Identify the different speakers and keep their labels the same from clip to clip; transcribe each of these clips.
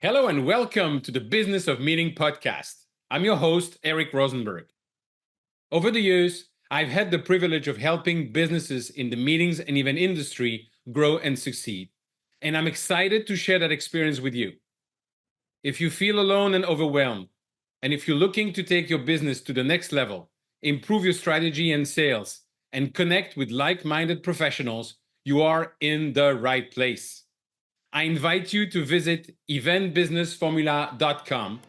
Speaker 1: Hello and welcome to the Business of Meeting podcast. I'm your host, Eric Rosenberg. Over the years, I've had the privilege of helping businesses in the meetings and event industry grow and succeed. And I'm excited to share that experience with you. If you feel alone and overwhelmed, and if you're looking to take your business to the next level, improve your strategy and sales, and connect with like-minded professionals, you are in the right place. I invite you to visit eventbusinessformula.com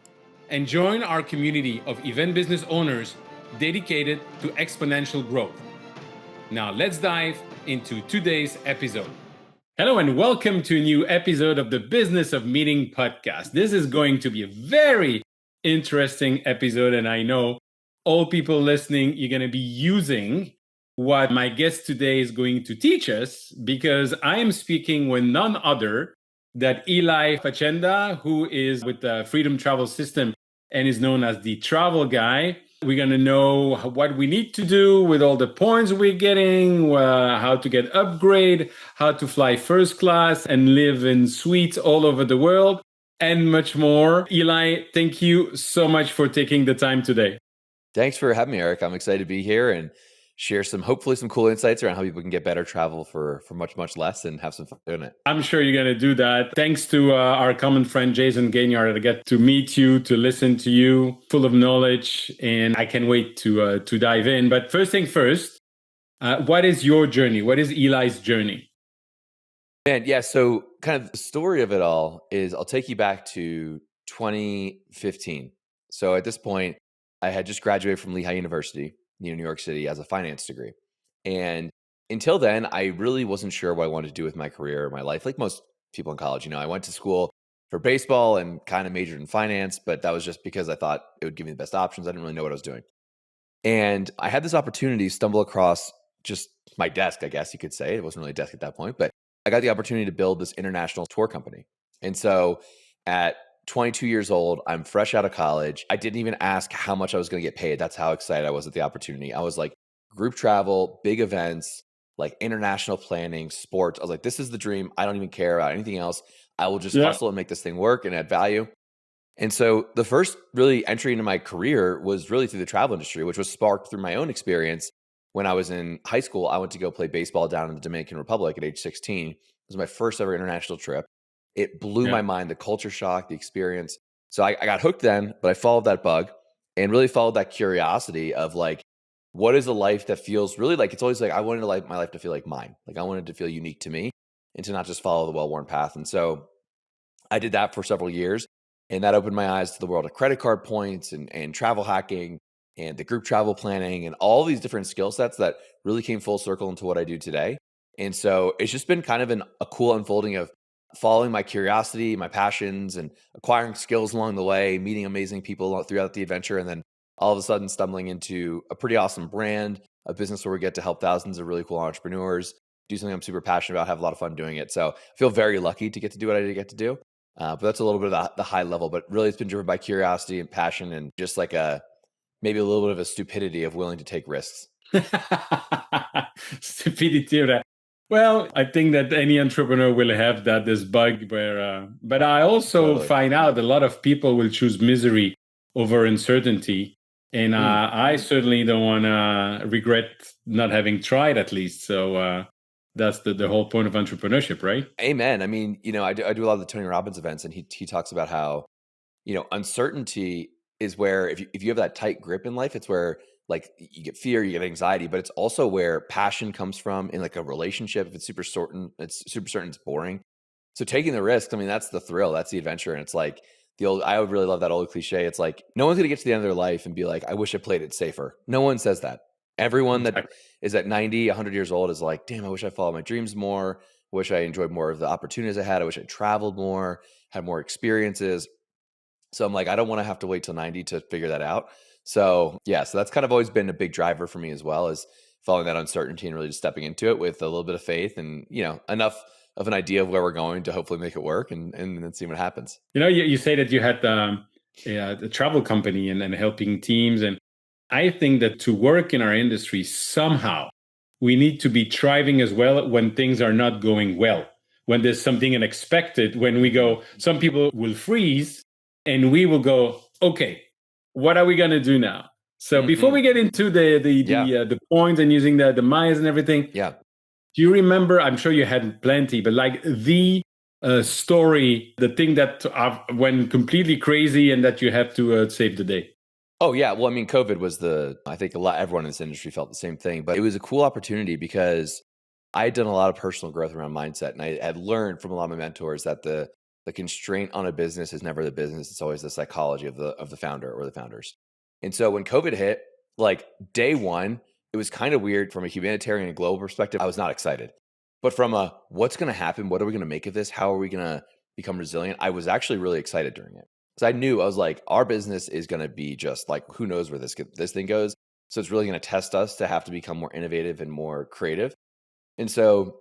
Speaker 1: and join our community of event business owners dedicated to exponential growth. Now let's dive into today's episode. Hello and welcome to a new episode of the Business of Meeting podcast. This is going to be a very interesting episode, and I know all people listening, you're going to be using what my guest today is going to teach us, because I am speaking with none other than Eli Facenda, who is with the Freedom Travel System and is known as the travel guy. We're going to know what we need to do with all the points we're getting, how to get upgrade, how to fly first class and live in suites all over the world, and much more. Eli, thank you so much for taking the time today.
Speaker 2: Thanks for having me, Eric. I'm excited to be here and share hopefully some cool insights around how people can get better travel for much, much less and have some fun doing it.
Speaker 1: I'm sure you're going to do that. Thanks to our common friend, Jason Gaignard, I get to meet you, to listen to you, full of knowledge, and I can't wait to dive in. But first thing first, what is your journey? What is Eli's journey?
Speaker 2: Man, yeah. So kind of the story of it all is I'll take you back to 2015. So at this point, I had just graduated from Lehigh University, New York City, as a finance degree. And until then, I really wasn't sure what I wanted to do with my career or my life. Like most people in college, I went to school for baseball and kind of majored in finance, but that was just because I thought it would give me the best options. I didn't really know what I was doing. And I had this opportunity stumble across just my desk, I guess you could say. It wasn't really a desk at that point, but I got the opportunity to build this international tour company. And so at 22 years old, I'm fresh out of college. I didn't even ask how much I was going to get paid. That's how excited I was at the opportunity. I was like, group travel, big events, like international planning, sports. I was like, this is the dream. I don't even care about anything else. I will just hustle and make this thing work and add value. And so the first really entry into my career was really through the travel industry, which was sparked through my own experience. When I was in high school, I went to go play baseball down in the Dominican Republic at age 16. It was my first ever international trip. It blew my mind, the culture shock, the experience. So I got hooked then, but I followed that bug and really followed that curiosity of like, what is a life that feels really like, it's always like, I wanted my life to feel like mine. Like I wanted to feel unique to me and to not just follow the well-worn path. And so I did that for several years, and that opened my eyes to the world of credit card points and travel hacking and the group travel planning and all these different skill sets that really came full circle into what I do today. And so it's just been kind of a cool unfolding of following my curiosity, my passions, and acquiring skills along the way, meeting amazing people throughout the adventure, and then all of a sudden stumbling into a pretty awesome brand, a business where we get to help thousands of really cool entrepreneurs, do something I'm super passionate about, have a lot of fun doing it. So I feel very lucky to get to do what I did get to do. But that's a little bit of the high level, but really it's been driven by curiosity and passion and just like maybe a little bit of a stupidity of willing to take risks.
Speaker 1: Stupidity of that. Well, I think that any entrepreneur will have this bug where, but I also find out a lot of people will choose misery over uncertainty. And I certainly don't want to regret not having tried at least. So that's the whole point of entrepreneurship, right?
Speaker 2: Amen. I mean, I do a lot of the Tony Robbins events, and he talks about how, uncertainty is where if you have that tight grip in life, it's where like you get fear, you get anxiety, but it's also where passion comes from in like a relationship. If it's super certain, it's boring. So taking the risk, I mean, that's the thrill, that's the adventure. And it's like I would really love that old cliche. It's like, no one's going to get to the end of their life and be like, I wish I played it safer. No one says that. Everyone that is at 90, 100 years old is like, damn, I wish I followed my dreams more. I wish I enjoyed more of the opportunities I had. I wish I traveled more, had more experiences. So I'm like, I don't want to have to wait till 90 to figure that out. So yeah, so that's kind of always been a big driver for me as well, is following that uncertainty and really just stepping into it with a little bit of faith and, enough of an idea of where we're going to hopefully make it work and then see what happens.
Speaker 1: You say that you had the travel company and helping teams. And I think that to work in our industry, somehow we need to be thriving as well when things are not going well. when there's something unexpected, when we go, some people will freeze and we will go, okay, what are we going to do now? So before we get into the points and using the miles and everything, do you remember, I'm sure you had plenty, but like the story, the thing that went completely crazy and that you had to save the day?
Speaker 2: Oh, yeah. Well, I mean, COVID was I think everyone in this industry felt the same thing, but it was a cool opportunity because I had done a lot of personal growth around mindset. And I had learned from a lot of my mentors that the constraint on a business is never the business. It's always the psychology of the founder or the founders. And so when COVID hit, like day one, it was kind of weird from a humanitarian and global perspective. I was not excited. But from a what's going to happen? What are we going to make of this? How are we going to become resilient? I was actually really excited during it. Because I knew, I was like, our business is going to be just like, who knows where this thing goes. So it's really going to test us to have to become more innovative and more creative. And so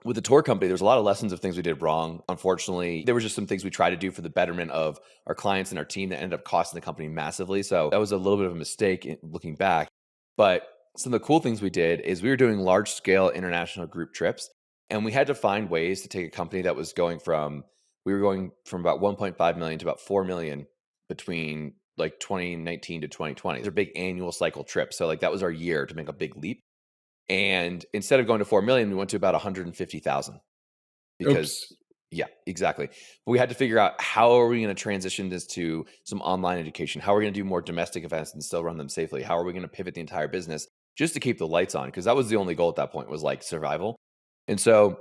Speaker 2: with the tour company, there's a lot of lessons of things we did wrong. Unfortunately, there were just some things we tried to do for the betterment of our clients and our team that ended up costing the company massively. So that was a little bit of a mistake looking back. But some of the cool things we did is we were doing large scale international group trips. And we had to find ways to take a company that was we were going from about 1.5 million to about 4 million between like 2019 to 2020. They're big annual cycle trips. So like that was our year to make a big leap. And instead of going to 4 million, we went to about 150,000 because yeah, exactly. But we had to figure out how are we going to transition this to some online education? How are we going to do more domestic events and still run them safely? How are we going to pivot the entire business just to keep the lights on? Because that was the only goal at that point, was like survival. And so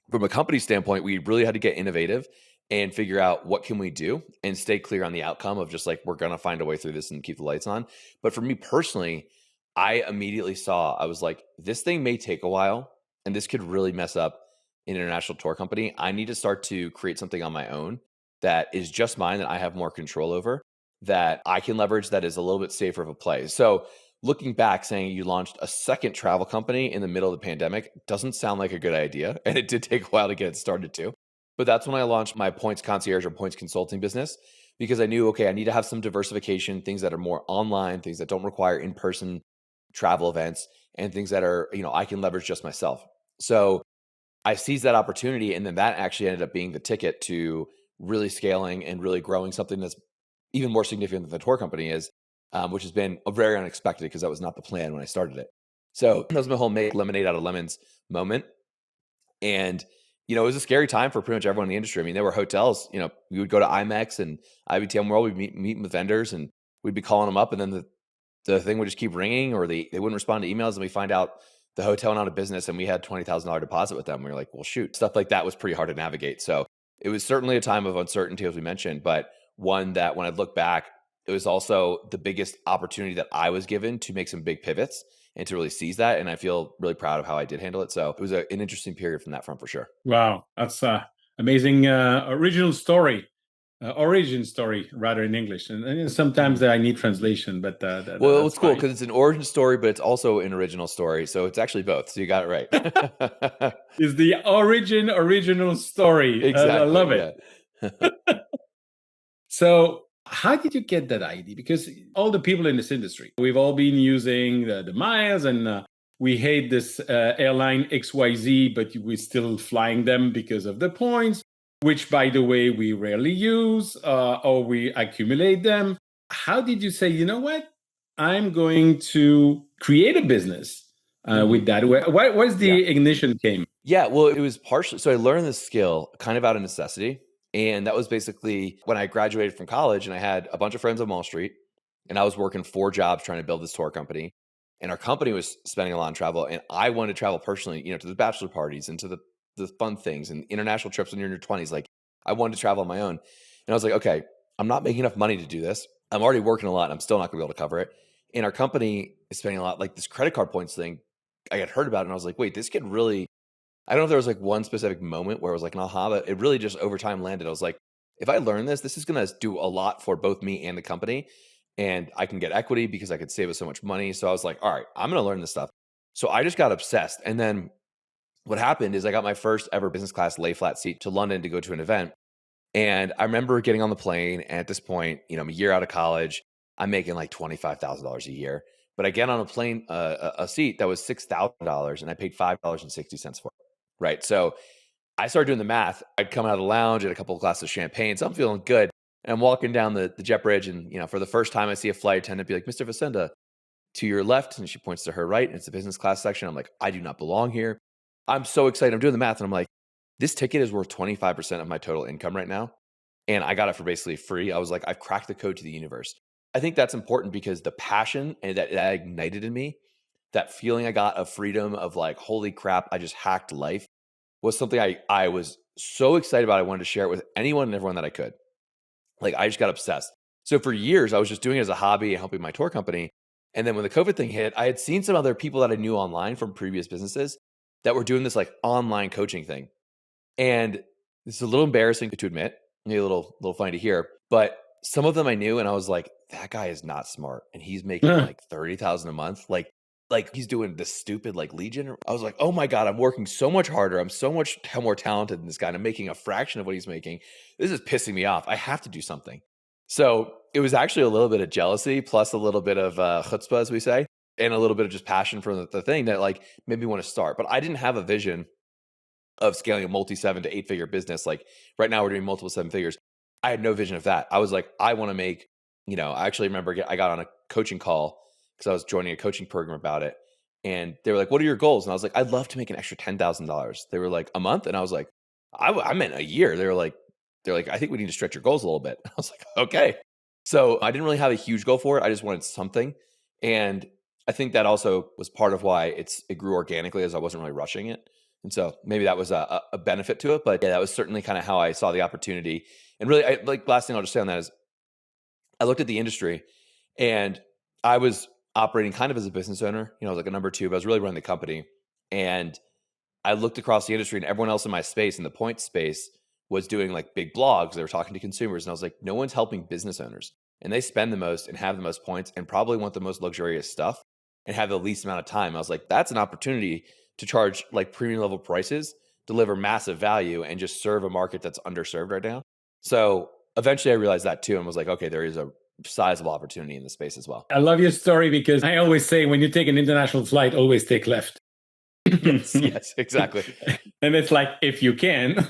Speaker 2: from a company standpoint, we really had to get innovative and figure out what can we do and stay clear on the outcome of just like, we're going to find a way through this and keep the lights on. But for me personally, I immediately I was like, this thing may take a while and this could really mess up an international tour company. I need to start to create something on my own that is just mine, that I have more control over, that I can leverage, that is a little bit safer of a play. So looking back, saying you launched a second travel company in the middle of the pandemic doesn't sound like a good idea. And it did take a while to get it started too. But that's when I launched my points concierge or points consulting business, because I knew, okay, I need to have some diversification, things that are more online, things that don't require in-person travel events, and things that are, I can leverage just myself. So I seized that opportunity. And then that actually ended up being the ticket to really scaling and really growing something that's even more significant than the tour company is, which has been very unexpected because that was not the plan when I started it. So that was my whole make lemonade out of lemons moment. And, it was a scary time for pretty much everyone in the industry. I mean, there were hotels, we would go to IMEX and IBTM World, we'd meet with vendors and we'd be calling them up, and then the thing would just keep ringing, or they wouldn't respond to emails, and we find out the hotel went out of business and we had $20,000 deposit with them. We were like, well, shoot, stuff like that was pretty hard to navigate. So it was certainly a time of uncertainty, as we mentioned, but one that when I look back, it was also the biggest opportunity that I was given to make some big pivots and to really seize that. And I feel really proud of how I did handle it. So it was an interesting period from that front for sure.
Speaker 1: Wow. That's amazing origin story rather in English. And sometimes I need translation, but
Speaker 2: well, it's cool because it's an origin story, but it's also an original story. So it's actually both. So you got it right.
Speaker 1: It's the original story.
Speaker 2: Exactly.
Speaker 1: I love it. Yeah. So how did you get that idea? Because all the people in this industry, we've all been using the miles, and we hate this airline XYZ, but we're still flying them because of the points, which, by the way, we rarely use or we accumulate them. How did you say, you know what? I'm going to create a business with that. What's the ignition came?
Speaker 2: Yeah, well, it was partially. So I learned this skill kind of out of necessity. And that was basically when I graduated from college, and I had a bunch of friends on Wall Street, and I was working 4 jobs trying to build this tour company. And our company was spending a lot on travel, and I wanted to travel personally, to the bachelor parties and to the fun things and international trips when you're in your 20s. Like, I wanted to travel on my own. And I was like, okay, I'm not making enough money to do this. I'm already working a lot, and I'm still not going to be able to cover it. And our company is spending a lot, like this credit card points thing. I had heard about it, and I was like, wait, this could really, I don't know if there was like one specific moment where it was like an aha, but it really just over time landed. I was like, if I learn this is going to do a lot for both me and the company. And I can get equity because I could save us so much money. So I was like, all right, I'm going to learn this stuff. So I just got obsessed. And then what happened is I got my first ever business class lay flat seat to London to go to an event. And I remember getting on the plane. And at this point, I'm a year out of college. I'm making like $25,000 a year. But I get on a plane, a seat that was $6,000, and I paid $5.60 for it. Right. So I started doing the math. I'd come out of the lounge, at a couple of glasses of champagne, so I'm feeling good. And I'm walking down the jet bridge, and for the first time, I see a flight attendant be like, "Mr. Facenda, to your left," and she points to her right, and it's the business class section. I'm like, I do not belong here. I'm so excited. I'm doing the math, and I'm like, this ticket is worth 25% of my total income right now, and I got it for basically free. I was like, I've cracked the code to the universe. I think that's important because the passion and that ignited in me, that feeling I got of freedom, of like, holy crap, I just hacked life, was something I was so excited about. I wanted to share it with anyone and everyone that I could. Like, I just got obsessed. So for years, I was just doing it as a hobby and helping my tour company. And then when the COVID thing hit, I had seen some other people that I knew online from previous businesses that were doing this like online coaching thing. And it's a little embarrassing to admit, maybe a little funny to hear, but some of them I knew, and I was like, that guy is not smart, and he's making like 30,000 a month. Like he's doing this stupid like lead gen. I was like, oh my God, I'm working so much harder. I'm so much more talented than this guy, and I'm making a fraction of what he's making. This is pissing me off. I have to do something. So it was actually a little bit of jealousy, plus a little bit of chutzpah, as we say, and a little bit of just passion for the thing that like made me want to start. But I didn't have a vision of scaling a multi 7 to 8 figure business. Like right now we're doing multiple 7 figures. I had no vision of that. I was like, I want to make, I actually remember I got on a coaching call because I was joining a coaching program about it. And they were like, what are your goals? And I was like, I'd love to make an extra $10,000. They were like, a month? And I was like, I meant a year. They're like, I think we need to stretch your goals a little bit. I was like, okay. So I didn't really have a huge goal for it. I just wanted something. And I think that also was part of why it grew organically, as I wasn't really rushing it. And so maybe that was a benefit to it. But yeah, that was certainly kind of how I saw the opportunity. And really, last thing I'll just say on that is I looked at the industry, and I was operating kind of as a business owner. I was like a number two, but I was really running the company. And I looked across the industry, and everyone else in my space, in the point space, was doing like big blogs. They were talking to consumers. And I was like, no one's helping business owners. And they spend the most and have the most points and probably want the most luxurious stuff and have the least amount of time. I was like, that's an opportunity to charge like premium level prices, deliver massive value, and just serve a market that's underserved right now. So eventually I realized that too, and was like, okay, there is a sizable opportunity in the space as well.
Speaker 1: I love your story because I always say when you take an international flight, always take left.
Speaker 2: Yes, exactly.
Speaker 1: And it's like, if you can.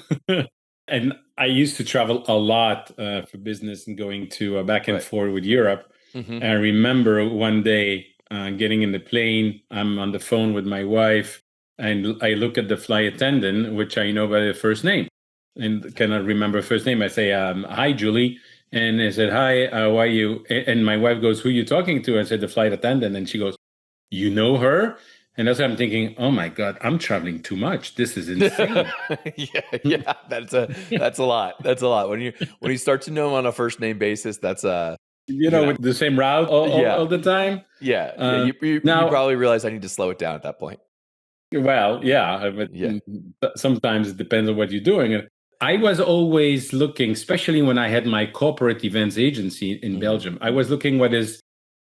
Speaker 1: And I used to travel a lot for business and going to back and forth with Europe. Mm-hmm. I remember one day getting in the plane, I'm on the phone with my wife, and I look at the flight attendant, which I know by the first name and cannot remember first name. I say, hi, Julie. And I said, hi, how are you? And my wife goes, who are you talking to? I said, the flight attendant. And she goes, you know her? And that's what I'm thinking, oh my God, I'm traveling too much. This is insane.
Speaker 2: yeah, that's a lot. That's a lot. When you start to know them on a first name basis, that's
Speaker 1: with the same route all the time.
Speaker 2: Yeah. You probably realize I need to slow it down at that point.
Speaker 1: Well, yeah, but sometimes it depends on what you're doing. And I was always looking, especially when I had my corporate events agency in Belgium, I was looking what is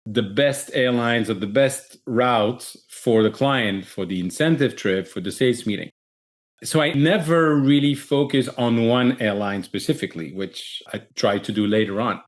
Speaker 1: the best airlines or the best routes for the client, for the incentive trip, for the sales meeting. So I never really focus on one airline specifically, which I try to do later on.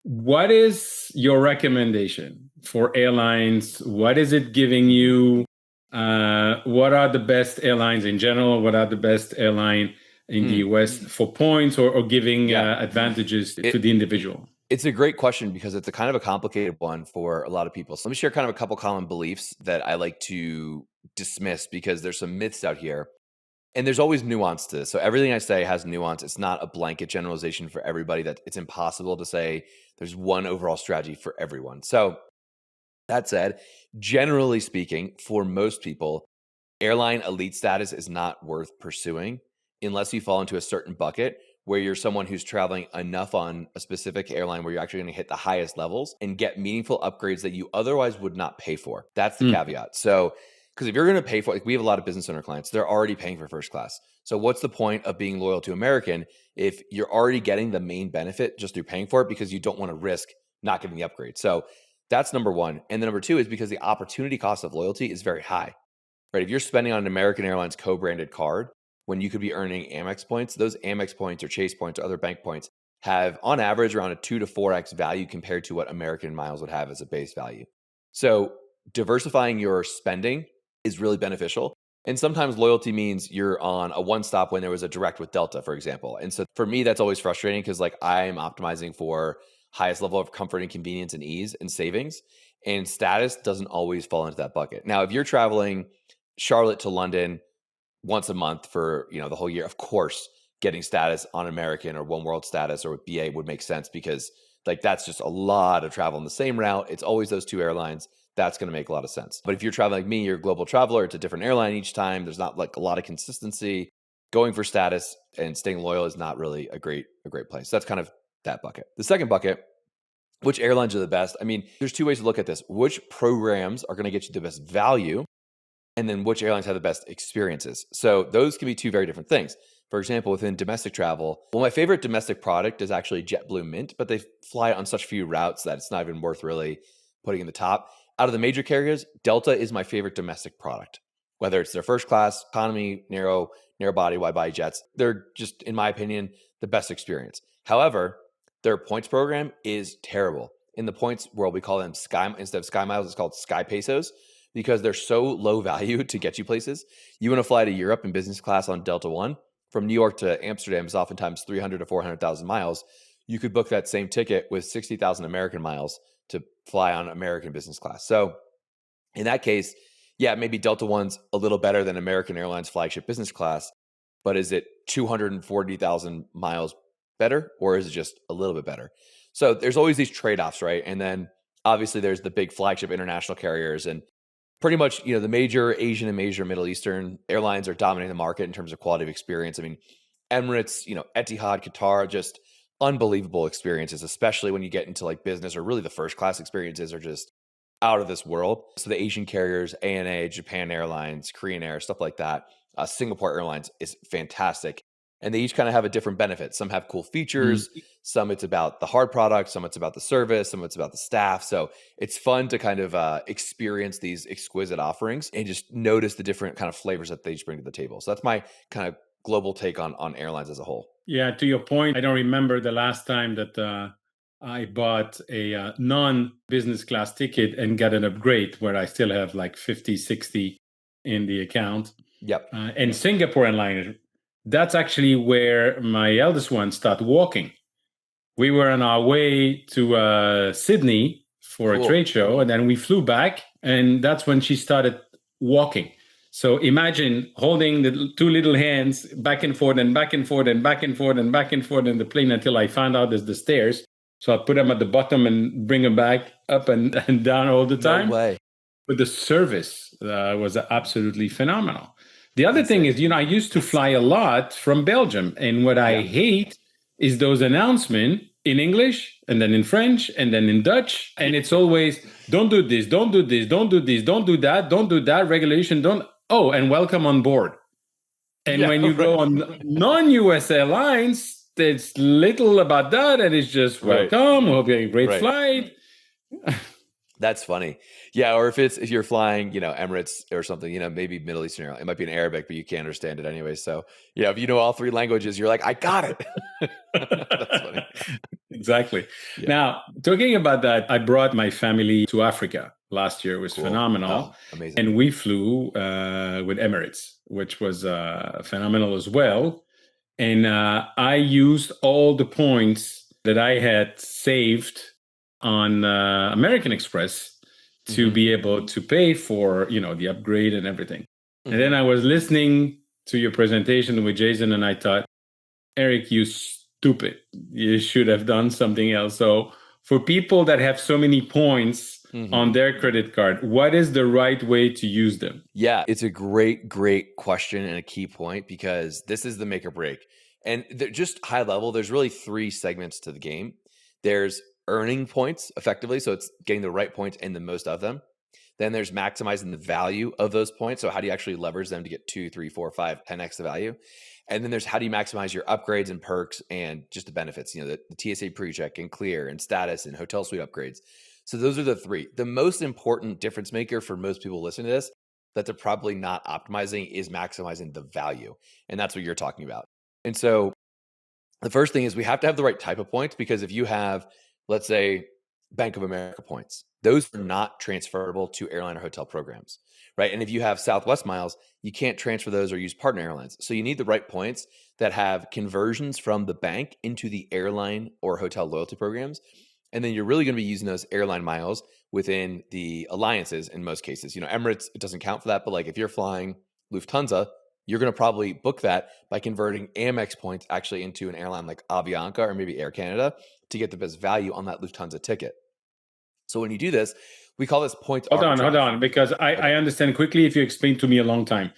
Speaker 1: What is your recommendation for airlines? What is it giving you? What are the best airlines in general? What are the best airline in the US for points or giving advantages to the individual?
Speaker 2: It's a great question because it's a kind of a complicated one for a lot of people. So let me share kind of a couple common beliefs that I like to dismiss because there's some myths out here. And there's always nuance to this. So everything I say has nuance. It's not a blanket generalization for everybody. That it's impossible to say there's one overall strategy for everyone. So that said, generally speaking, for most people, airline elite status is not worth pursuing unless you fall into a certain bucket where you're someone who's traveling enough on a specific airline where you're actually going to hit the highest levels and get meaningful upgrades that you otherwise would not pay for. That's the caveat. So, because if you're going to pay for, like we have a lot of business owner clients, they're already paying for first class. So what's the point of being loyal to American if you're already getting the main benefit just through paying for it because you don't want to risk not getting the upgrade? So that's number one. And then number two is because the opportunity cost of loyalty is very high, right? If you're spending on an American Airlines co-branded card, when you could be earning Amex points, those Amex points or Chase points or other bank points have on average around a 2 to 4x value compared to what American miles would have as a base value. So diversifying your spending is really beneficial. And sometimes loyalty means you're on a one stop when there was a direct with Delta, for example. And so for me, that's always frustrating because like I'm optimizing for highest level of comfort and convenience and ease and savings. And status doesn't always fall into that bucket. Now, if you're traveling Charlotte to London once a month for, the whole year, of course, getting status on American or One World status or with BA would make sense because like that's just a lot of travel on the same route. It's always those two airlines. That's going to make a lot of sense. But if you're traveling like me, you're a global traveler, it's a different airline each time. There's not like a lot of consistency. Going for status and staying loyal is not really a great place. That's kind of that bucket. The second bucket, which airlines are the best? I mean, there's two ways to look at this. Which programs are going to get you the best value? And then which airlines have the best experiences? So those can be two very different things. For example, within domestic travel, well, my favorite domestic product is actually JetBlue Mint, but they fly on such few routes that it's not even worth really putting in the top. Out of the major carriers, Delta is my favorite domestic product. Whether it's their first class, economy, narrow body, wide body jets, they're just, in my opinion, the best experience. However, their points program is terrible. In the points world, we call them Sky, instead of Sky Miles, it's called Sky Pesos because they're so low value to get you places. You want to fly to Europe in business class on Delta One, from New York to Amsterdam is oftentimes 300 to 400,000 miles. You could book that same ticket with 60,000 American miles to fly on American business class. So in that case, yeah, maybe Delta One's a little better than American Airlines flagship business class, but is it 240,000 miles better or is it just a little bit better? So there's always these trade-offs, right? And then obviously there's the big flagship international carriers and pretty much, the major Asian and major Middle Eastern airlines are dominating the market in terms of quality of experience. I mean, Emirates, Etihad, Qatar, just unbelievable experiences, especially when you get into like business or really the first class experiences are just out of this world. So the Asian carriers, ANA, Japan Airlines, Korean Air, stuff like that. Singapore Airlines is fantastic. And they each kind of have a different benefit. Some have cool features. Some it's about the hard product. Some it's about the service. Some it's about the staff. So it's fun to kind of experience these exquisite offerings and just notice the different kind of flavors that they each bring to the table. So that's my kind of global take on airlines as a whole.
Speaker 1: Yeah, to your point, I don't remember the last time that I bought a non-business class ticket and got an upgrade where I still have like 50, 60 in the account.
Speaker 2: Yep.
Speaker 1: And Singapore Airlines, that's actually where my eldest one started walking. We were on our way to Sydney for a trade show, and then we flew back, and that's when she started walking. So imagine holding the two little hands back and forth and back and forth and back and forth and back and forth in the plane until I found out there's the stairs. So I put them at the bottom and bring them back up and down all the time.
Speaker 2: No way.
Speaker 1: But the service was absolutely phenomenal. The other thing is, I used to fly a lot from Belgium. And what I hate is those announcements in English and then in French and then in Dutch. And it's always, don't do this, don't do this, don't do this, don't do that, regulation, don't. Oh, and welcome on board. And when you go on non-US airlines, there's little about that. And it's just welcome, hope you have a great flight.
Speaker 2: That's funny. Yeah. Or if you're flying, Emirates or something, maybe Middle Eastern airline, it might be in Arabic, but you can't understand it anyway. So yeah, if you know all three languages, you're like, I got it. That's funny.
Speaker 1: Exactly. Yeah. Now, talking about that, I brought my family to Africa last year. It was phenomenal.
Speaker 2: Oh, amazing.
Speaker 1: And we flew with Emirates, which was phenomenal as well. And I used all the points that I had saved on American Express to be able to pay for, the upgrade and everything. And then I was listening to your presentation with Jason and I thought, Eric, you stupid. You should have done something else. So for people that have so many points on their credit card, what is the right way to use them?
Speaker 2: Yeah, it's a great question and a key point because this is the make or break. And just high level, there's really three segments to the game. There's earning points effectively. So it's getting the right points and the most of them. Then there's maximizing the value of those points. So how do you actually leverage them to get 2, 3, 4, 5, 10x the value? And then there's how do you maximize your upgrades and perks and just the benefits, the TSA pre-check and clear and status and hotel suite upgrades. So those are the three. The most important difference maker for most people listening to this that they're probably not optimizing is maximizing the value. And that's what you're talking about. And so the first thing is we have to have the right type of points because if you have, let's say, Bank of America points. Those are not transferable to airline or hotel programs, right? And if you have Southwest miles, you can't transfer those or use partner airlines. So you need the right points that have conversions from the bank into the airline or hotel loyalty programs. And then you're really going to be using those airline miles within the alliances in most cases. Emirates, it doesn't count for that, but like if you're flying Lufthansa, you're going to probably book that by converting Amex points actually into an airline like Avianca or maybe Air Canada to get the best value on that Lufthansa ticket. So when you do this, we call this points arbitrage.
Speaker 1: Hold on, because I understand quickly if you explain to me a long time.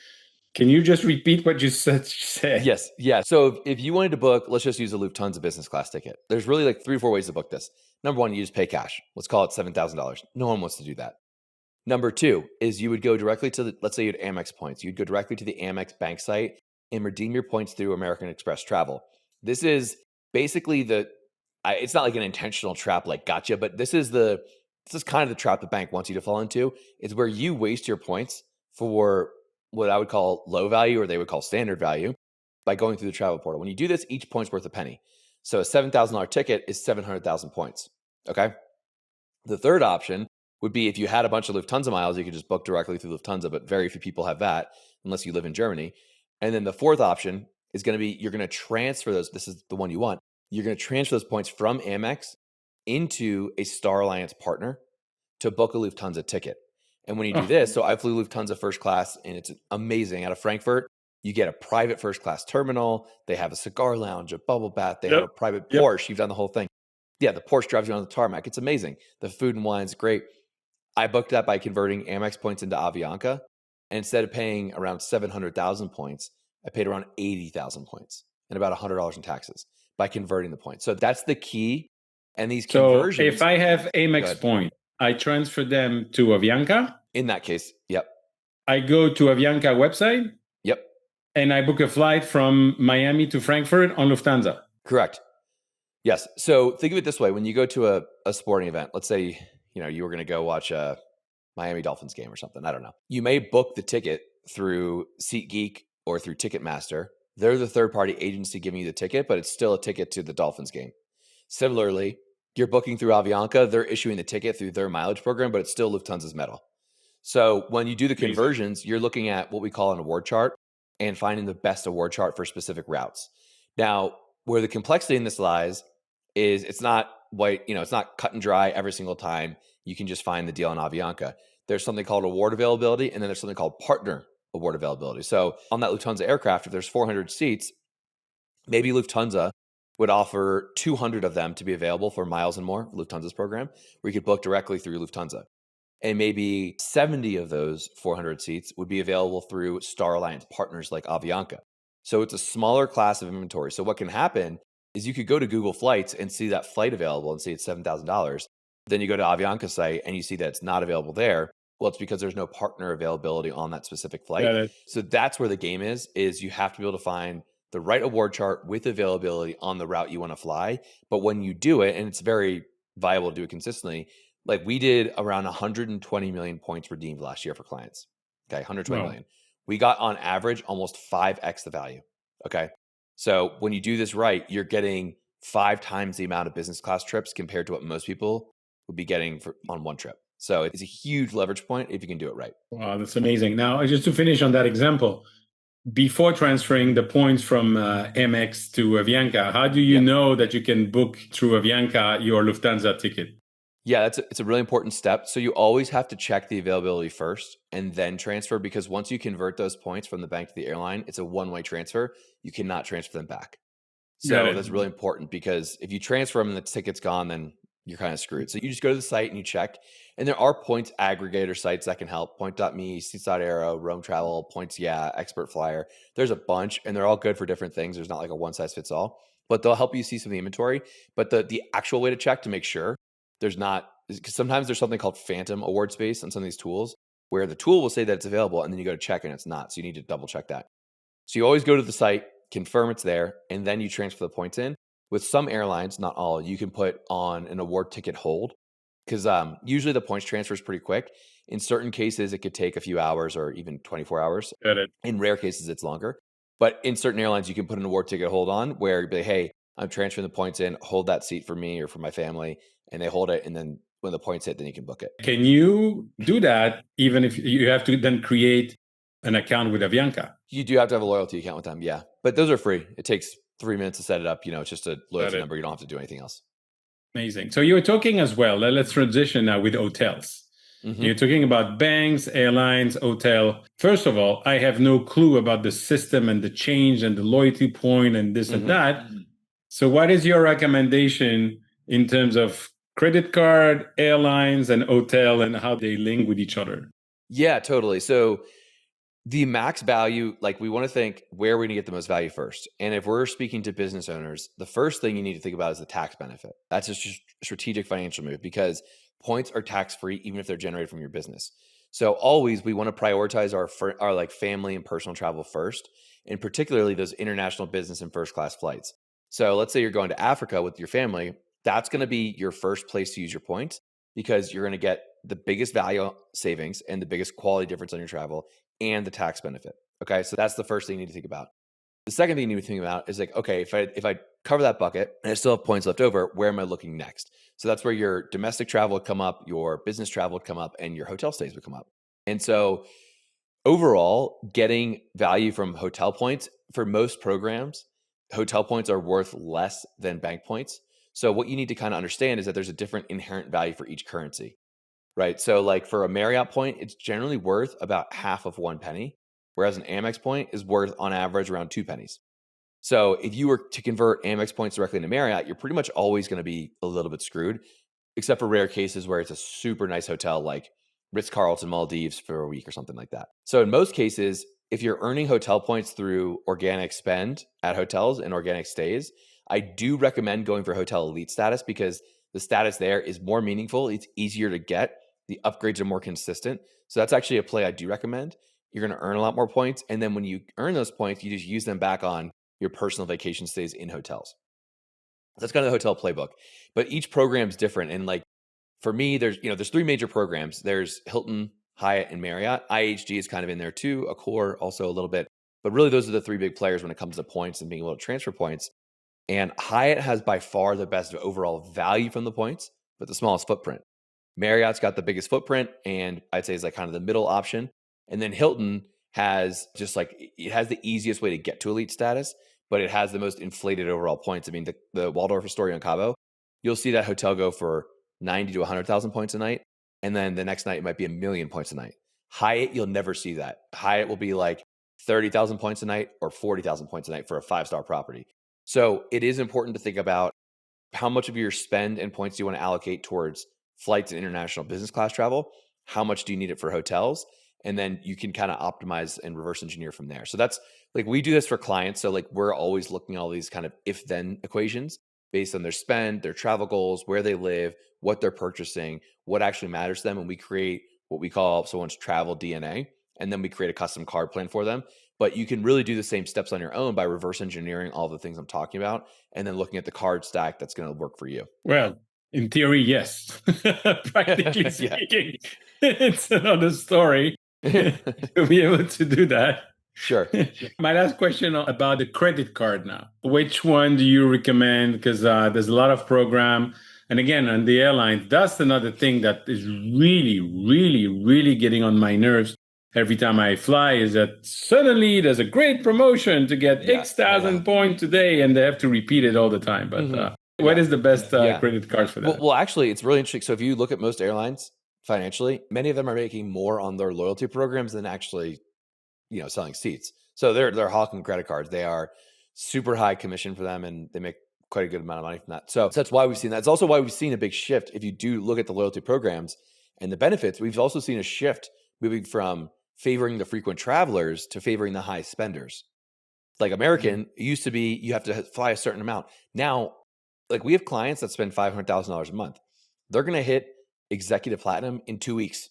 Speaker 1: Can you just repeat what you said?
Speaker 2: Yes. Yeah. So if you wanted to book, let's just use a Lufthansa business class ticket. There's really like 3 or 4 ways to book this. Number one, you just pay cash. Let's call it $7,000. No one wants to do that. Number two is you would go directly to let's say you had Amex points. You'd go directly to the Amex bank site and redeem your points through American Express Travel. This is basically it's not like an intentional trap like gotcha, but this is kind of the trap the bank wants you to fall into. It's where you waste your points for what I would call low value or they would call standard value by going through the travel portal. When you do this, each point's worth a penny. So a $7,000 ticket is 700,000 points. Okay. The third option would be if you had a bunch of Lufthansa miles, you could just book directly through Lufthansa, but very few people have that unless you live in Germany. And then the fourth option is going to be you're going to transfer those. This is the one you want. You're going to transfer those points from Amex into a Star Alliance partner to book a Lufthansa ticket. And when you do this, so I flew Lufthansa first class and it's amazing. Out of Frankfurt, you get a private first class terminal. They have a cigar lounge, a bubble bath. They have a private Porsche. You've done the whole thing. Yeah, the Porsche drives you on the tarmac. It's amazing. The food and wine's great. I booked that by converting Amex points into Avianca. And instead of paying around 700,000 points, I paid around 80,000 points and about $100 in taxes by converting the points. So that's the key. And these conversions.
Speaker 1: So if I have Amex point, I transfer them to Avianca.
Speaker 2: In that case, yep.
Speaker 1: I go to Avianca website.
Speaker 2: Yep.
Speaker 1: And I book a flight from Miami to Frankfurt on Lufthansa.
Speaker 2: Correct. Yes. So think of it this way. When you go to a sporting event, let's say, you were going to go watch a Miami Dolphins game or something. I don't know. You may book the ticket through SeatGeek or through Ticketmaster. They're the third-party agency giving you the ticket, but it's still a ticket to the Dolphins game. Similarly, you're booking through Avianca. They're issuing the ticket through their mileage program, but it's still Lufthansa's metal. So when you do the conversions, you're looking at what we call an award chart and finding the best award chart for specific routes. Now, where the complexity in this lies is it's not white, it's not cut and dry every single time. You can just find the deal on Avianca. There's something called award availability, and then there's something called partner award availability. So on that Lufthansa aircraft, if there's 400 seats, maybe Lufthansa would offer 200 of them to be available for miles and more, Lufthansa's program, where you could book directly through Lufthansa. And maybe 70 of those 400 seats would be available through Star Alliance partners like Avianca. So it's a smaller class of inventory. So what can happen is you could go to Google Flights and see that flight available and see it's $7,000. Then you go to Avianca's site and you see that it's not available there. Well, it's because there's no partner availability on that specific flight. So that's where the game is you have to be able to find the right award chart with availability on the route you want to fly. But when you do it, and it's very viable to do it consistently, like we did around 120 million points redeemed last year for clients. Okay, 120 million. We got on average almost 5x the value. Okay. So when you do this right, you're getting 5 times the amount of business class trips compared to what most people would be getting on one trip. So it's a huge leverage point if you can do it right.
Speaker 1: Wow, that's amazing. Now, just to finish on that example, before transferring the points from Amex to Avianca, how do you know that you can book through Avianca your Lufthansa ticket?
Speaker 2: Yeah, it's a really important step. So you always have to check the availability first and then transfer, because once you convert those points from the bank to the airline, it's a one-way transfer. You cannot transfer them back. So that's really important, because if you transfer them and the ticket's gone, then you're kind of screwed. So you just go to the site and you check. And there are points aggregator sites that can help. Point.me, Seats.aero, Rome Travel, Points, Expert Flyer. There's a bunch, and they're all good for different things. There's not like a one-size-fits-all, but they'll help you see some of the inventory. But the actual way to check to make sure there's not, because sometimes there's something called phantom award space on some of these tools, where the tool will say that it's available, and then you go to check and it's not. So you need to double check that. So you always go to the site, confirm it's there, and then you transfer the points in. With some airlines, not all, you can put on an award ticket hold, because usually the points transfer is pretty quick. In certain cases, it could take a few hours or even 24 hours. In rare cases, it's longer. But in certain airlines, you can put an award ticket hold on where you be like, hey, I'm transferring the points in, hold that seat for me or for my family, and they hold it. And then when the points hit, then you can book it.
Speaker 1: Can you do that even if you have to then create an account with Avianca?
Speaker 2: You do have to have a loyalty account with them, yeah. But those are free. It takes 3 minutes to set it up. It's just a loyalty number. You don't have to do anything else.
Speaker 1: Amazing. So you were talking as well. Let's transition now with hotels. You're talking about banks, airlines, hotel. First of all, I have no clue about the system and the change and the loyalty point and this and that. So what is your recommendation in terms of credit card, airlines, and hotel and how they link with each other?
Speaker 2: Yeah, totally. So the max value, like we want to think where we're going to get the most value first. And if we're speaking to business owners, the first thing you need to think about is the tax benefit. That's a strategic financial move because points are tax-free even if they're generated from your business. So always we want to prioritize our like family and personal travel first, and particularly those international business and first class flights. So let's say you're going to Africa with your family, that's going to be your first place to use your points because you're going to get the biggest value savings and the biggest quality difference on your travel and the tax benefit. Okay. So that's the first thing you need to think about. The second thing you need to think about is like, okay, if I cover that bucket and I still have points left over, where am I looking next? So that's where your domestic travel would come up, your business travel would come up, and your hotel stays would come up. And so overall, getting value from hotel points for most programs, hotel points are worth less than bank points. So what you need to kind of understand is that there's a different inherent value for each currency, right? So like for a Marriott point, it's generally worth about half of 1 penny, whereas an Amex point is worth on average around 2 pennies. So if you were to convert Amex points directly into Marriott, you're pretty much always going to be a little bit screwed, except for rare cases where it's a super nice hotel like Ritz-Carlton Maldives for a week or something like that. So in most cases, if you're earning hotel points through organic spend at hotels and organic stays, I do recommend going for hotel elite status because the status there is more meaningful. It's easier to get. The upgrades are more consistent. So that's actually a play I do recommend. You're going to earn a lot more points. And then when you earn those points, you just use them back on your personal vacation stays in hotels. That's kind of the hotel playbook. But each program is different. And like for me, there's 3 major programs. There's Hilton, Hyatt, and Marriott. IHG is kind of in there too, Accor also a little bit. But really, those are the 3 big players when it comes to points and being able to transfer points. And Hyatt has by far the best overall value from the points, but the smallest footprint. Marriott's got the biggest footprint, and I'd say is like kind of the middle option. And then Hilton has just like, it has the easiest way to get to elite status, but it has the most inflated overall points. I mean, the Waldorf Astoria in Cabo, you'll see that hotel go for 90 to 100,000 points a night. And then the next night, it might be 1 million points a night. Hyatt, you'll never see that. Hyatt will be like 30,000 points a night or 40,000 points a night for a 5-star property. So it is important to think about how much of your spend and points do you want to allocate towards flights and international business class travel? How much do you need it for hotels? And then you can kind of optimize and reverse engineer from there. So that's like, we do this for clients. So like, we're always looking at all these kind of if-then equations based on their spend, their travel goals, where they live, what they're purchasing, what actually matters to them. And we create what we call someone's travel DNA. And then we create a custom card plan for them. But you can really do the same steps on your own by reverse engineering all the things I'm talking about and then looking at the card stack that's going to work for you.
Speaker 1: Well, in theory, yes. Practically speaking, it's another story to be able to do that.
Speaker 2: Sure.
Speaker 1: My last question about the credit card now. Which one do you recommend? Because there's a lot of program. And again, on the airlines, that's another thing that is really, really, really getting on my nerves every time I fly is that suddenly there's a great promotion to get X thousand points today, and they have to repeat it all the time. But what is the best credit card for that?
Speaker 2: Well, actually, it's really interesting. So if you look at most airlines financially, many of them are making more on their loyalty programs than actually, selling seats. So they're hawking credit cards. They are super high commission for them, and they make quite a good amount of money from that. So that's why we've seen that. It's also why we've seen a big shift. If you do look at the loyalty programs and the benefits, we've also seen a shift moving from favoring the frequent travelers to favoring the high spenders. Like American, it used to be you have to fly a certain amount. Now, like we have clients that spend $500,000 a month. They're going to hit executive platinum in 2 weeks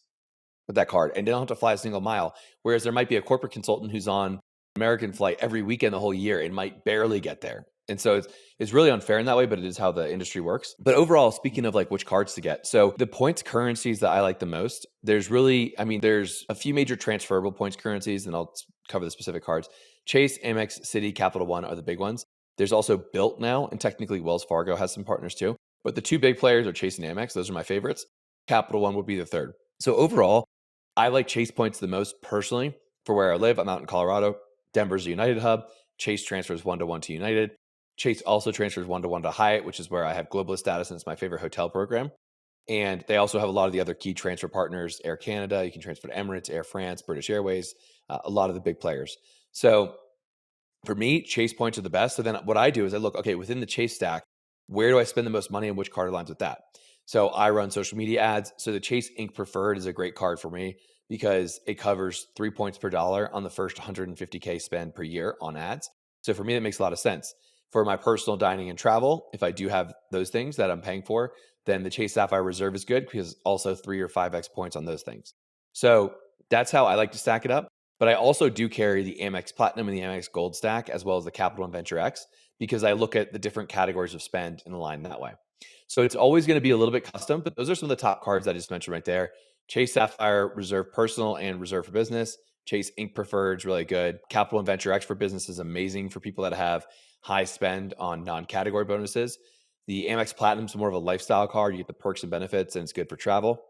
Speaker 2: with that card, and they don't have to fly a single mile. Whereas there might be a corporate consultant who's on American flight every weekend the whole year and might barely get there. And so it's really unfair in that way, but it is how the industry works. But overall, speaking of like which cards to get, so the points currencies that I like the most, there's a few major transferable points currencies, and I'll cover the specific cards. Chase, Amex, Citi, Capital One are the big ones. There's also Built now, and technically Wells Fargo has some partners too. But the two big players are Chase and Amex. Those are my favorites. Capital One would be the third. So overall, I like Chase points the most personally for where I live. I'm out in Colorado. Denver's a United hub. Chase transfers 1-to-1 to United. Chase also transfers 1-to-1 to Hyatt, which is where I have globalist status, and it's my favorite hotel program. And they also have a lot of the other key transfer partners, Air Canada, you can transfer to Emirates, Air France, British Airways, a lot of the big players. So for me, Chase points are the best. So then what I do is I look, okay, within the Chase stack, where do I spend the most money and which card aligns with that? So I run social media ads. So the Chase Ink Preferred is a great card for me because it covers 3 points per dollar on the first 150K spend per year on ads. So for me, that makes a lot of sense. For my personal dining and travel, if I do have those things that I'm paying for, then the Chase Sapphire Reserve is good because also 3 or 5x points on those things. So that's how I like to stack it up. But I also do carry the Amex Platinum and the Amex Gold stack, as well as the Capital and Venture X, because I look at the different categories of spend and align that way. So it's always going to be a little bit custom, but those are some of the top cards I just mentioned right there. Chase Sapphire Reserve Personal and Reserve for Business. Chase Ink Preferred is really good. Capital and Venture X for Business is amazing for people that have high spend on non-category bonuses. The Amex Platinum is more of a lifestyle card. You get the perks and benefits, and it's good for travel.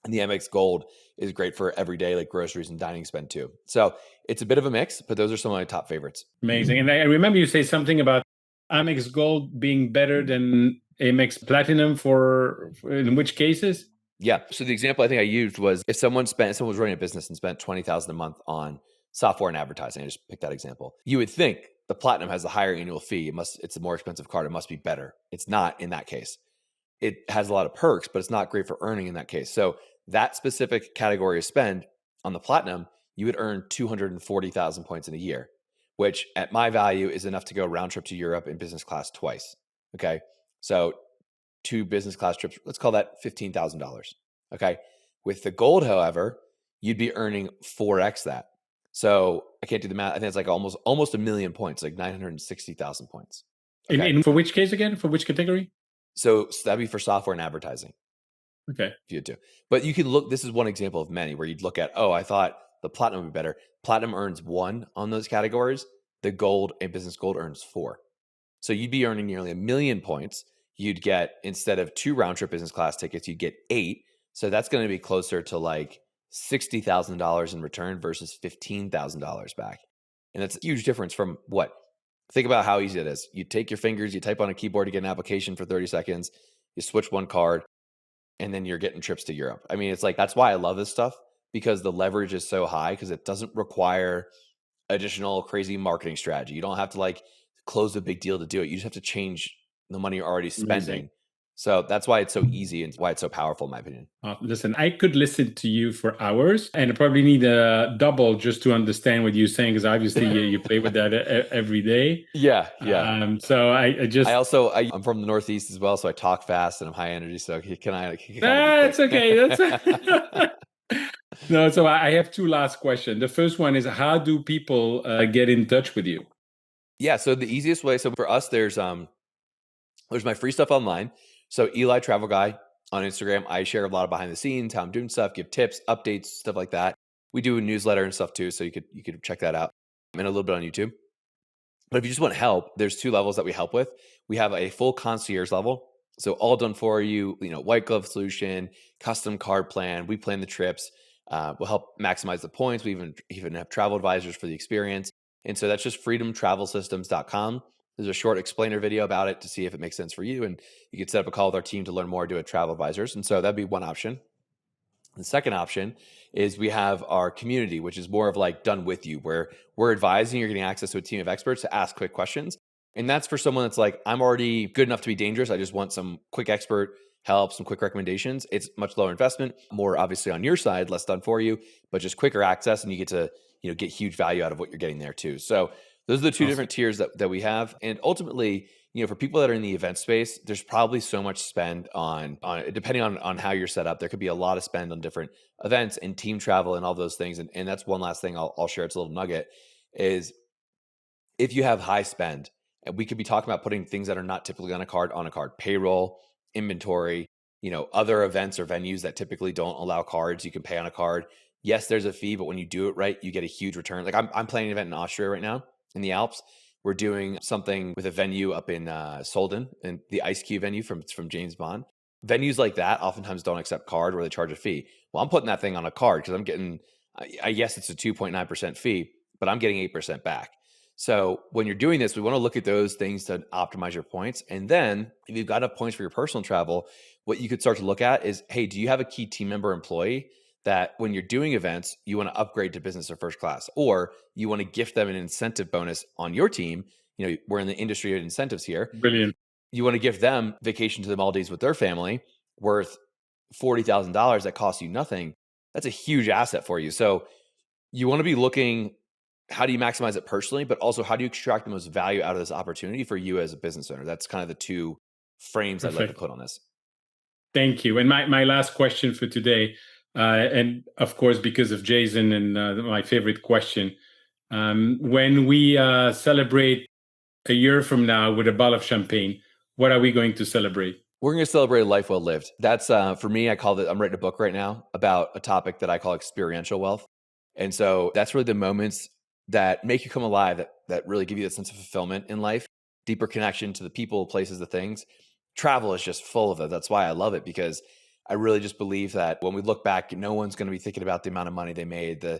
Speaker 2: And the Amex Gold is great for everyday, like groceries and dining spend too. So it's a bit of a mix, but those are some of my top favorites.
Speaker 1: Amazing. And I remember you say something about Amex Gold being better than Amex Platinum for in which cases?
Speaker 2: Yeah. So the example I think I used was if someone was running a business and spent $20,000 a month on software and advertising. I just picked that example. You would think the Platinum has a higher annual fee. It's a more expensive card. It must be better. It's not in that case. It has a lot of perks, but it's not great for earning in that case. So that specific category of spend on the Platinum, you would earn 240,000 points in a year, which at my value is enough to go round trip to Europe in business class twice. Okay. So 2 business class trips, let's call that $15,000. Okay. With the Gold, however, you'd be earning 4x that. So I can't do the math. I think it's like almost a million points, like 960,000 points.
Speaker 1: Okay. In for which case again? For which category?
Speaker 2: So that'd be for software and advertising.
Speaker 1: Okay.
Speaker 2: If you had to. But you can look, this is one example of many where you'd look at, oh, I thought the Platinum would be better. Platinum earns 1 on those categories. The Gold and Business Gold earns 4. So you'd be earning nearly 1 million points. You'd get, instead of 2 round trip business class tickets, you'd get 8. So that's going to be closer to like $60,000 in return versus $15,000 back. And that's a huge difference from what? Think about how easy it is. You take your fingers, you type on a keyboard to get an application for 30 seconds, you switch one card, and then you're getting trips to Europe. I mean, it's like, that's why I love this stuff, because the leverage is so high, because it doesn't require additional crazy marketing strategy. You don't have to like close a big deal to do it. You just have to change the money you're already spending.
Speaker 1: Amazing.
Speaker 2: So that's why it's so easy and why it's so powerful, in my opinion.
Speaker 1: Listen, I could listen to you for hours, and I probably need a double just to understand what you're saying, because obviously you play with that every day.
Speaker 2: Yeah.
Speaker 1: So
Speaker 2: I'm from the Northeast as well, so I talk fast and I'm high energy. So
Speaker 1: That's okay. No, so I have 2 last questions. The first one is, how do people get in touch with you?
Speaker 2: Yeah. So the easiest way. So for us, there's my free stuff online. So Eli Travel Guy on Instagram. I share a lot of behind the scenes, how I'm doing stuff, give tips, updates, stuff like that. We do a newsletter and stuff too, so you could check that out, and a little bit on YouTube. But if you just want help, there's 2 levels that we help with. We have a full concierge level, so all done for you. White glove solution, custom card plan. We plan the trips. We'll help maximize the points. We even have travel advisors for the experience, and so that's just freedomtravelsystems.com. There's a short explainer video about it to see if it makes sense for you. And you could set up a call with our team to learn more, do it travel advisors. And so that'd be one option. The second option is we have our community, which is more of like done with you, where we're advising, you're getting access to a team of experts to ask quick questions. And that's for someone that's like, I'm already good enough to be dangerous. I just want some quick expert help, some quick recommendations. It's much lower investment, more obviously on your side, less done for you, but just quicker access. And you get to, get huge value out of what you're getting there too. So those are the 2 different tiers that we have. And ultimately, for people that are in the event space, there's probably so much spend on depending on how you're set up. There could be a lot of spend on different events and team travel and all those things. And that's one last thing I'll share. It's a little nugget is if you have high spend, and we could be talking about putting things that are not typically on a card, payroll, inventory, other events or venues that typically don't allow cards, you can pay on a card. Yes, there's a fee, but when you do it right, you get a huge return. Like I'm planning an event in Austria right now, in the Alps. We're doing something with a venue up in Solden, and the Ice Cube venue from James Bond. Venues like that oftentimes don't accept card where they charge a fee. Well, I'm putting that thing on a card because I'm getting, I guess it's a 2.9% fee, but I'm getting 8% back. So when you're doing this, we want to look at those things to optimize your points. And then if you've got enough points for your personal travel, what you could start to look at is, hey, do you have a key team member employee that when you're doing events, you want to upgrade to business or first class, or you want to gift them an incentive bonus on your team? You know, we're in the industry of incentives here.
Speaker 1: Brilliant.
Speaker 2: You want to give them vacation to the Maldives with their family worth $40,000 that costs you nothing. That's a huge asset for you. So you want to be looking, how do you maximize it personally, but also how do you extract the most value out of this opportunity for you as a business owner? That's kind of the two frames I'd like to put on this.
Speaker 1: Thank you. And my last question for today, and of course, because of Jason and my favorite question, when we celebrate a year from now with a bottle of champagne, what are we going to celebrate?
Speaker 2: We're going to celebrate a life well lived. That's for me, I call it, I'm writing a book right now about a topic that I call experiential wealth. And so that's really the moments that make you come alive, that really give you that sense of fulfillment in life, deeper connection to the people, places, the things. Travel is just full of it. That's why I love it, because I really just believe that when we look back, no one's going to be thinking about the amount of money they made, the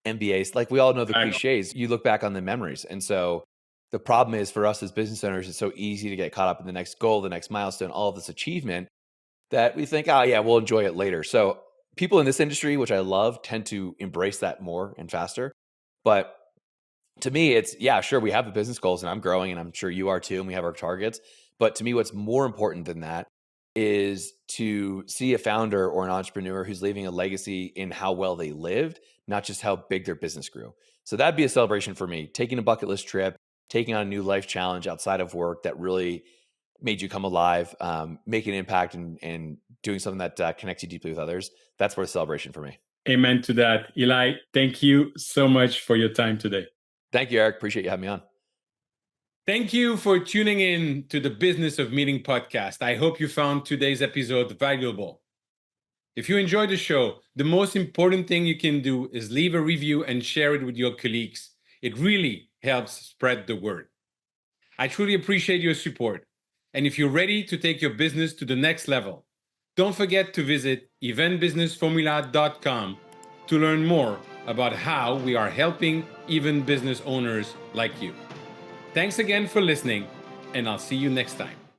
Speaker 2: MBAs. Like we all know the cliches, you look back on the memories. And so the problem is for us as business owners, it's so easy to get caught up in the next goal, the next milestone, all of this achievement that we think, oh yeah, we'll enjoy it later. So people in this industry, which I love, tend to embrace that more and faster. But to me, it's, yeah, sure, we have the business goals and I'm growing and I'm sure you are too, and we have our targets. But to me, what's more important than that is to see a founder or an entrepreneur who's leaving a legacy in how well they lived, not just how big their business grew. So that'd be a celebration for me, taking a bucket list trip, taking on a new life challenge outside of work that really made you come alive, make an impact, and doing something that connects you deeply with others. That's worth celebration for me.
Speaker 1: Amen to that. Eli, thank you so much for your time today.
Speaker 2: Thank you, Eric. Appreciate you having me on.
Speaker 1: Thank you for tuning in to the Business of Meeting podcast. I hope you found today's episode valuable. If you enjoyed the show, the most important thing you can do is leave a review and share it with your colleagues. It really helps spread the word. I truly appreciate your support. And if you're ready to take your business to the next level, don't forget to visit eventbusinessformula.com to learn more about how we are helping even business owners like you. Thanks again for listening, and I'll see you next time.